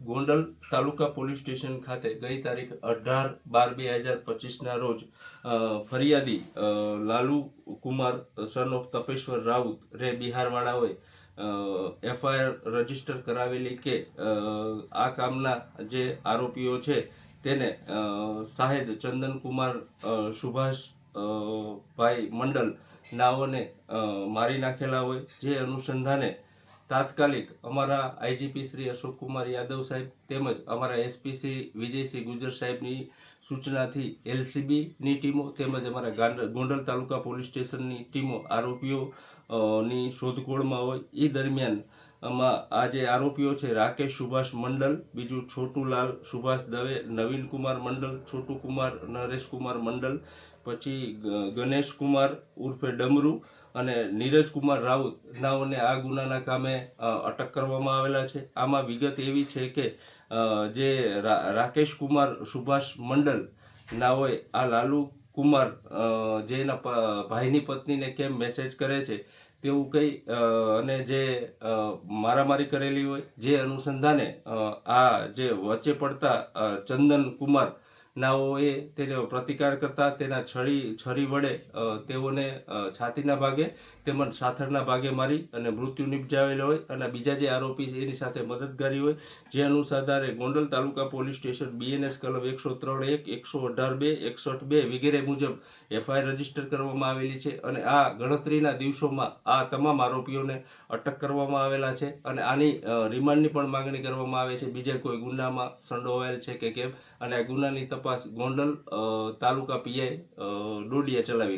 ગોંડલ તાલુકા police station ખાતે ગઈ તારીખ 18/12/2025ના રોજ ફરિયાદી લાલુ કુમાર સન ઓફ તપેશ્વર રાઉત રે બિહારવાળાઓએ એફઆઈઆર રજીસ્ટર કરાવેલી કે આ કામના જે આરોપીઓ છે તેને શાહેદ ચંદનકુમાર સુભાષ ભાઈ મંડલ નાઓને મારી નાખેલા હોય, જે અનુસંધાને તાત્કાલિક અમારા આઈજીપી શ્રી અશોકકુમાર યાદવ સાહેબ તેમજ અમારા એસપી શ્રી વિજયસિંહ ગુજર સાહેબની સૂચનાથી એલસીબીની ટીમો તેમજ અમારા ગોંડલ તાલુકા પોલીસ સ્ટેશનની ટીમો આરોપીઓની શોધખોળમાં હોય. એ દરમિયાન આ જે આરોપીઓ છે રાકેશ સુભાષ મંડલ, બીજું છોટુલાલ સુભાષ દવે, નવીન કુમાર મંડલ, છોટુ કુમાર નરેશ કુમાર મંડલ, પછી ગણેશ કુમાર ઉર્ફે ડમરુ અને નીરજ કુમાર રાઉત નાઓને આ ગુનાના કામે અટક કરવામાં આવેલા છે. આમાં વિગત એવી છે કે જે રાકેશ કુમાર સુભાષ મંડલ નાઓએ આ લાલુ કુમાર જે એના ભાઈની પત્નીને કેમ મેસેજ કરે છે તેવું કહી અને જે મારામારી કરેલી હોય, જે અનુસંધાને આ જે વચ્ચે પડતા ચંદન કુમાર નાઓએ તેને પ્રતિકાર કરતા તેના છરી વડે તેઓને છાતીના ભાગે તેમજ સાથળના ભાગે મારી અને મૃત્યુ નિપજાવેલો હોય. અને બીજા જે આરોપી છે એની સાથે મદદગારી હોય, જે અનુસારે ગોંડલ તાલુકા પોલીસ સ્ટેશન બીએનએસ કલમ 103(1), 118(2), 61(2) વગેરે મુજબ એફઆઈઆર રજીસ્ટર કરવામાં આવેલી છે. અને આ ગણતરીના દિવસોમાં આ તમામ આરોપીઓને અટક કરવામાં આવેલા છે અને આની રિમાન્ડની પણ માંગણી કરવામાં આવે છે, બીજા કોઈ ગુનામાં સંડોવાયેલ છે કે કેમ. અને આ ગુનાની તપાસ ગોંડલ તાલુકા પીઆઈ ડોડિયા ચલાવી રહ્યા છે.